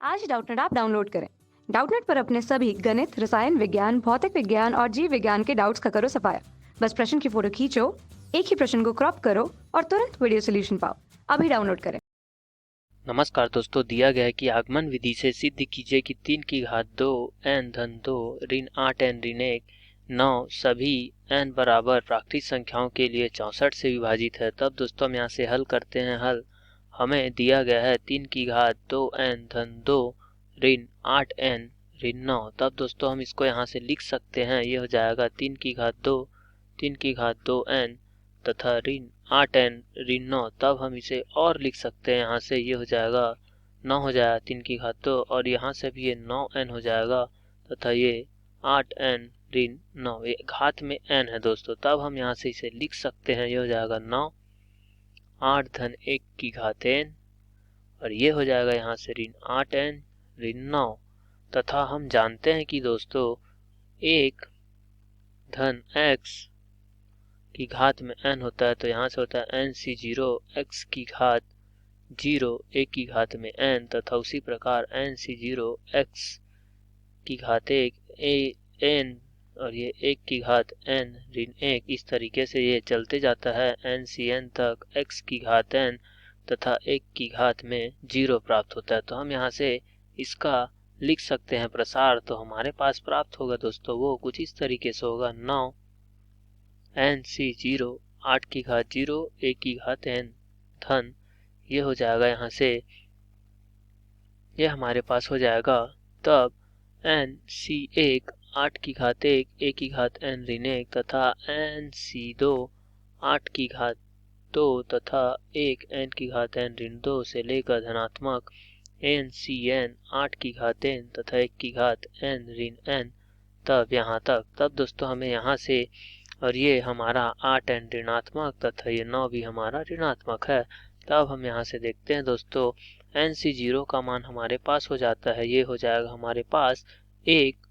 आज ही Doubtnut app download करें। Doubtnut पर अपने सभी गणित, रसायन विज्ञान, भौतिक विज्ञान और जीव विज्ञान के डाउट्स का करो सफाया। बस प्रश्न की फोटो खींचो, एक ही प्रश्न को क्रॉप करो और तुरंत वीडियो सोल्यूशन पाओ। अभी डाउनलोड करें। नमस्कार दोस्तों, दिया गया है कि आगमन विधि से सिद्ध कीजिए कि 3 की घात 2 n धन 2 ऋण 8 n ऋण 1 9 सभी n बराबर प्राकृतिक संख्याओं के लिए 64 से विभाजित है। तब दोस्तों हम यहाँ से हल करते हैं। हल हमें दिया गया है 3 की घात 2 n धन 2 ऋण 8 n ऋण 9। तब दोस्तों हम इसको यहाँ से लिख सकते हैं। ये हो जाएगा 3 की घात 2 n तथा ऋण 8 n ऋण 9। तब हम इसे और लिख सकते हैं यहाँ से। ये हो जाएगा 9 हो जाएगा 3 की घात 2 और यहाँ से भी ये 9n हो जाएगा तथा ये 8n ऋण 9। ये घात में n है दोस्तों। तब हम यहाँ से इसे लिख सकते हैं। ये हो जाएगा 9 8 धन 1 की घात n और ये हो जाएगा यहाँ से ऋण 8n ऋण 9 तथा हम जानते हैं कि दोस्तों 1 धन x की घात में n होता है, तो यहाँ से होता है nc0 x की घात 0 1 की घात में n तथा उसी प्रकार nc0 x की घात 1 n और ये 1 की घात n ऋण 1। इस तरीके से ये चलते जाता है ncn तक x की घात n तथा 1 की घात में 0 प्राप्त होता है। तो हम यहाँ से इसका लिख सकते हैं प्रसार। तो हमारे पास प्राप्त होगा दोस्तों वो कुछ इस तरीके से होगा 9 nc0 8 की घात 0 1 की घात n धन ये हो जाएगा यहाँ से ये हमारे पास हो जाएगा। तब nc1 8 की घात 1 1 की घात n ऋण 1 तथा nc2 8 की घात 2 तथा 1 n की घात n ऋण 2 से लेकर धनात्मक ncn 8 की घात n तथा 1 की घात n ऋण n तब यहाँ तक। तब दोस्तों हमें यहाँ से और ये हमारा 8n ऋणात्मक तथा ये 9 भी हमारा ऋणात्मक है। तब हम यहाँ से देखते हैं दोस्तों nc0 का मान हमारे पास हो जाता है। ये हो जाएगा हमारे पास 1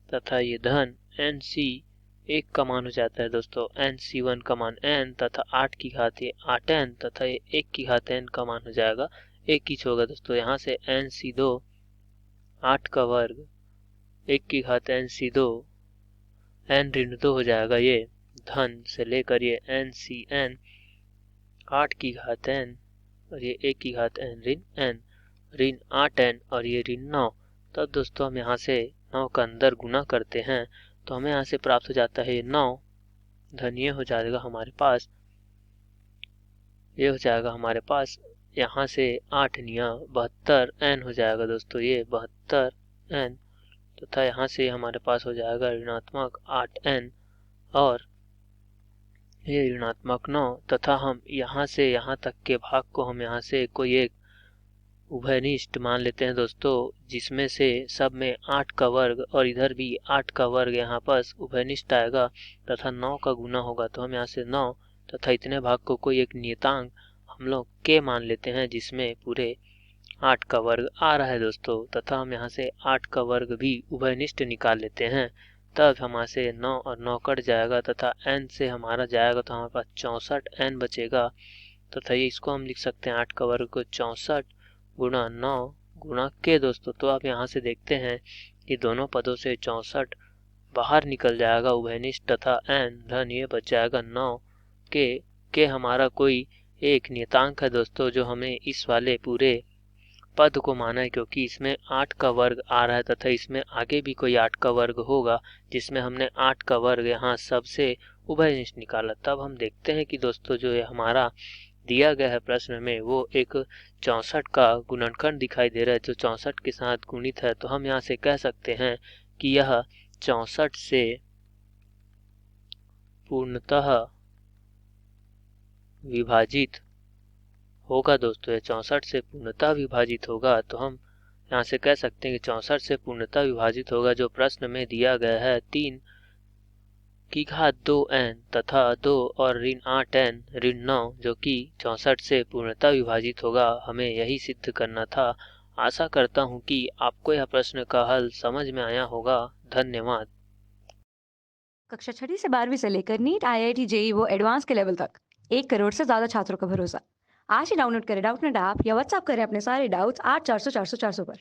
तथा ये धन nc1 का मान हो जाता है दोस्तों nc1 का मान n तथा 8 की घात ये 8n तथा ये 1 की घात n का मान हो जाएगा 1 ही होगा दोस्तों। यहाँ से nc2 8 का वर्ग 1 की घात nc2 n ऋण 2 हो जाएगा ये धन से लेकर ये ncn 8 की घात n और ये 1 की घात n ऋण 8n और ये ऋण 9। तब दोस्तों हम यहाँ से 9 का अंदर गुना करते हैं तो हमें यहाँ से प्राप्त हो जाता है 9 धन ये हो जाएगा हमारे पास। ये हो जाएगा हमारे पास यहाँ से 8 निया 72 n हो जाएगा दोस्तों। ये 72 n तथा यहाँ से हमारे पास हो जाएगा ऋणात्मक 8n और ये ऋणात्मक 9 तथा हम यहाँ से यहाँ तक के भाग को हम यहाँ से कोई एक उभयनिष्ठ मान लेते हैं दोस्तों, जिसमें से सब में 8 का वर्ग और इधर भी 8 का वर्ग यहाँ पास उभयनिष्ठ आएगा तथा 9 का गुना होगा। तो हम यहाँ से 9 तथा इतने भाग को कोई एक नियतांक हम लोग के मान लेते हैं जिसमें पूरे 8 का वर्ग आ रहा है दोस्तों तथा हम यहाँ से 8 का वर्ग भी उभयनिष्ठ निकाल लेते हैं। तब हमारे से 9 और 9 कट जाएगा तथा n से हमारा जाएगा तो हमारे पास 64 n बचेगा तथा ये इसको हम लिख सकते हैं 8 का वर्ग को 64 गुणा 9 गुणा के दोस्तों। तो आप यहाँ से देखते हैं कि दोनों पदों से 64 बाहर निकल जाएगा उभयनिष्ठ तथा n धन ये बच जाएगा 9 के हमारा कोई एक नियतांक है दोस्तों जो हमें इस वाले पूरे पद को माना है, क्योंकि इसमें 8 का वर्ग आ रहा है तथा इसमें आगे भी कोई 8 का वर्ग होगा जिसमें हमने 8 का वर्ग यहाँ सबसे उभयनिष्ठ निकाला। तब हम देखते हैं कि दोस्तों जो ये हमारा दिया गया है प्रश्न में वो एक 64 का गुणनखंड दिखाई दे रहा है जो 64 के साथ गुणित है। तो हम यहाँ से कह सकते हैं कि यह 64 से पूर्णतः विभाजित होगा दोस्तों। ये 64 से पूर्णतः विभाजित होगा। तो हम यहाँ से कह सकते हैं कि 64 से पूर्णतः विभाजित होगा जो प्रश्न में दिया गया है 3 की घात 2n तथा 2 और ऋण 8n ऋण 9 जो कि 64 से पूर्णतः विभाजित होगा। हमें यही सिद्ध करना था। आशा करता हूँ कि आपको यह प्रश्न का हल समझ में आया होगा। धन्यवाद। कक्षा 6 से 12वीं से लेकर नीट, IIT, जेईई वो एडवांस के लेवल तक 1 करोड़ से ज्यादा छात्रों का भरोसा। आज ही डाउनलोड करें डाउटनेट ऐप या व्हाट्सएप करें अपने सारे डाउट्स 8400 400 400 पर।